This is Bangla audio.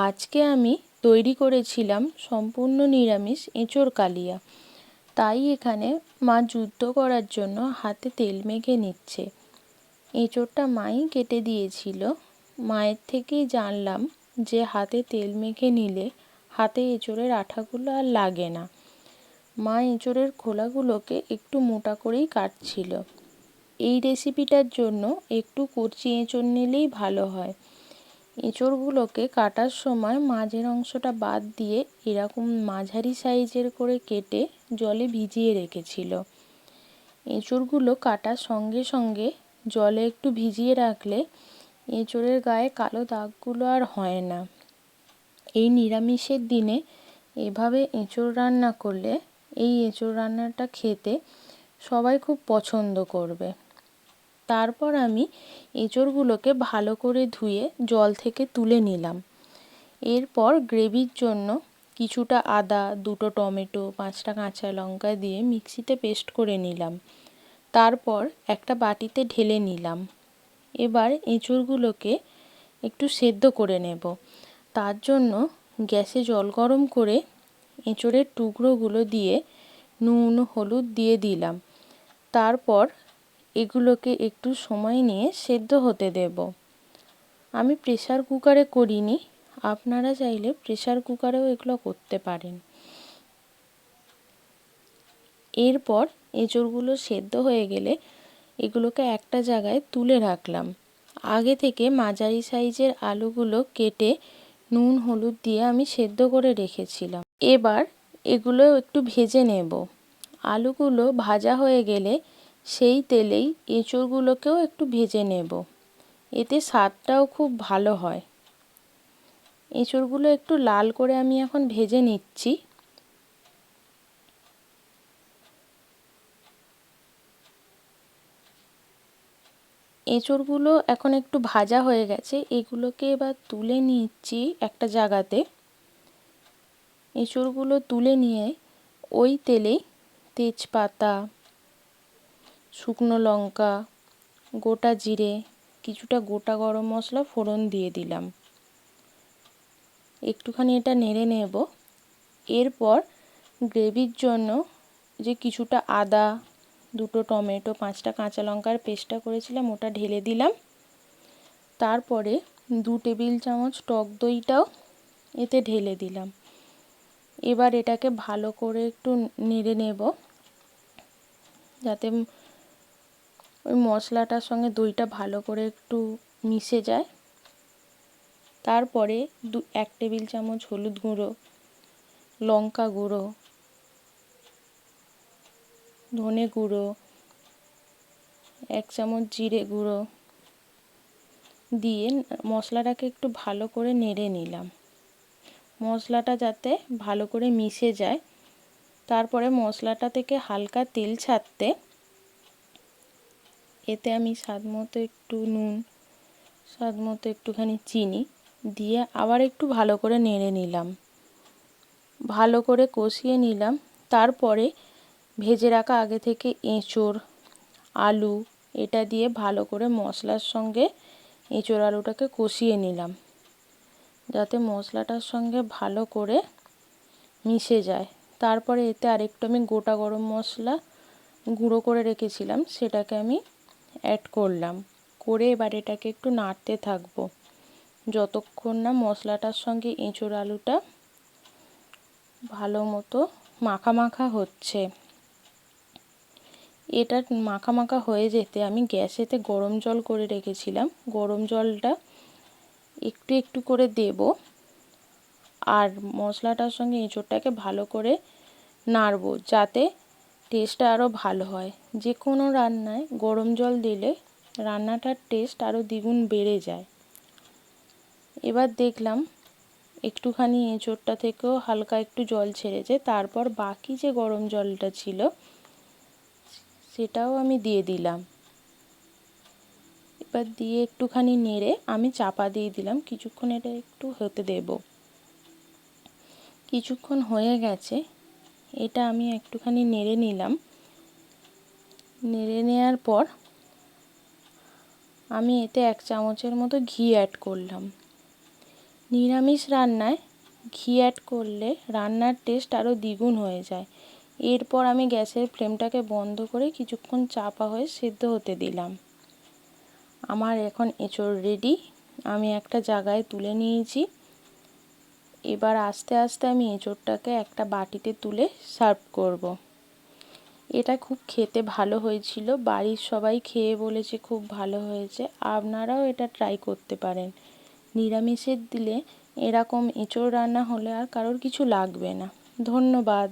আজকে আমি তৈরি করেছিলাম সম্পূর্ণ নিরামিষ এঁচোড় কালিয়া। তাই এখানে মা যুদ্ধ করার জন্য হাতে তেল মেখে নিচ্ছে। এঁচোড়টা মাই কেটে দিয়েছিল। মায়ের থেকেই জানলাম যে হাতে তেল মেখে নিলে হাতে এঁচোড়ের আঠাগুলো আর লাগে না। মা এঁচোড়ের খোলাগুলোকে একটু মোটা করেই কাটছিল। এই রেসিপিটার জন্য একটু কচি এঁচোড় নিলেই ভালো হয়। এঁচোড়গুলোকে কাটার সময় মাঝের অংশটা বাদ দিয়ে এরকম মাঝারি সাইজের করে কেটে জলে ভিজিয়ে রেখেছিল। এঁচোড়গুলো কাটার সঙ্গে সঙ্গে জলে একটু ভিজিয়ে রাখলে এঁচোড়ের গায়ে কালো দাগগুলো আর হয় না। এই নিরামিষের দিনে এভাবে এঁচোড় রান্না করলে এই এঁচোড় রান্নাটা খেতে সবাই খুব পছন্দ করবে। তারপর আমি এঁচোড়গুলোকে ভালো করে ধুয়ে জল থেকে তুলে নিলাম। এরপর গ্রেভির জন্য কিছুটা আদা, 2টো টমেটো, 5টা কাঁচা লঙ্কা দিয়ে মিক্সিতে পেস্ট করে নিলাম। তারপর একটা বাটিতে ঢেলে নিলাম। এবার এঁচোড়গুলোকে একটু সেদ্ধ করে নেব। তার জন্য গ্যাসে জল গরম করে এঁচোড়ের টুকরোগুলো দিয়ে নুন, হলুদ দিয়ে দিলাম। তারপর এগুলোকে একটু সময় নিয়ে সেদ্ধ হতে দেব। আমি প্রেসার কুকারে করিনি, আপনারা চাইলে প্রেসার কুকারেও এগুলো করতে পারেন। এরপর এঁচোড়গুলো সেদ্ধ হয়ে গেলে এগুলোকে একটা জায়গায় তুলে রাখলাম। আগে থেকে মাঝারি সাইজের আলুগুলো কেটে নুন, হলুদ দিয়ে আমি সেদ্ধ করে রেখেছিলাম। এবার এগুলো একটু ভেজে নেব। আলুগুলো ভাজা হয়ে গেলে সেই তেলেই এঁচোড়গুলোকেও একটু ভেজে নেব। এতে স্বাদটাও খুব ভালো হয়। এঁচোড়গুলো একটু লাল করে আমি এখন ভেজে নিচ্ছি। এঁচোড়গুলো এখন একটু ভাজা হয়ে গেছে। এগুলোকে এবার তুলে নিচ্ছি একটা জায়গাতে। এঁচোড়গুলো তুলে নিয়ে ওই তেলেই তেজপাতা, শুকনো লঙ্কা, গোটা জিরে, কিছুটা গোটা গরম মশলা ফোড়ন দিয়ে দিলাম। একটুখানি এটা নেড়ে নেব। এরপর গ্রেভির জন্য যে কিছুটা আদা, 2টো টমেটো, 5টা কাঁচা লঙ্কার পেস্টটা করেছিলাম ওটা ঢেলে দিলাম। তারপরে 2 টেবিল চামচ টক দইটাও এতে ঢেলে দিলাম। এবার এটাকে ভালো করে একটু নেড়ে নেব যাতে ওই মশলাটার সঙ্গে দইটা ভালো করে একটু মিশে যায়। তারপরে 1 টেবিল চামচ হলুদ গুঁড়ো, লঙ্কা গুঁড়ো, ধনে গুঁড়ো, 1 চামচ জিরে গুঁড়ো দিয়ে মশলাটাকে একটু ভালো করে নেড়ে নিলাম। মশলাটা যাতে ভালো করে মিশে যায়। তারপরে মশলাটা থেকে হালকা তেল ছাড়তে এতে আমি স্বাদমতো একটু নুন, স্বাদমতো একটুখানি চিনি দিয়ে আবার একটু ভালো করে নেড়ে নিলাম। ভালো করে কষিয়ে নিলাম। তারপরে ভেজে রাখা আগে থেকে এঁচোড়, আলু এটা দিয়ে ভালো করে মশলার সঙ্গে এঁচোড় আলুটাকে কষিয়ে নিলাম যাতে মশলাটার সঙ্গে ভালো করে মিশে যায়। তারপরে এতে আরেকটু আমি গোটা গরম মশলা গুঁড়ো করে রেখেছিলাম সেটাকে আমি অ্যাড করলাম। করে এবার এটাকে একটু নাড়তে থাকবো যতক্ষণ না মশলাটার সঙ্গে এঁচোড় আলুটা ভালো মতো মাখা মাখা হচ্ছে। এটা মাখা মাখা হয়ে যেতে আমি গ্যাসেতে গরম জল করে রেখেছিলাম। গরম জলটা একটু একটু করে দেব আর মশলাটার সঙ্গে এঁচোড়টাকে ভালো করে নাড়ব যাতে টেস্টটা আরও ভালো হয়। যে কোনো রান্নায় গরম জল দিলে রান্নাটার টেস্ট আরও দ্বিগুণ বেড়ে যায়। এবার দেখলাম একটুখানি এঁচোড়টা থেকেও হালকা একটু জল ছেড়েছে। তারপর বাকি যে গরম জলটা ছিল সেটাও আমি দিয়ে দিলাম। এবার দিয়ে একটুখানি নেড়ে আমি চাপা দিয়ে দিলাম। কিছুক্ষণ এটা একটু হতে দেব। কিছুক্ষণ হয়ে গেছে, এটা আমি একটুখানি নেড়ে নিলাম। নেড়ে নেওয়ার পর আমি এতে 1 চামচের মতো ঘি অ্যাড করলাম। নিরামিষ রান্নায় ঘি অ্যাড করলে রান্নার টেস্ট আরও দ্বিগুণ হয়ে যায়। এরপর আমি গ্যাসের ফ্লেমটাকে বন্ধ করে কিছুক্ষণ চাপা হয়ে সেদ্ধ হতে দিলাম। আমার এখন এঁচোড় রেডি। আমি একটা জায়গায় তুলে নিয়েছি। এবার আস্তে আস্তে আমি এঁচোড়টাকে একটা বাটিতে তুলে সার্ভ করব। এটা খুব খেতে ভালো হয়েছিল, বাড়ির সবাই খেয়ে বলেছে খুব ভালো হয়েছে। আপনারাও এটা ট্রাই করতে পারেন। নিরামিষের দিলে এরকম এঁচোড় রান্না হলে আর কারোর কিছু লাগবে না। ধন্যবাদ।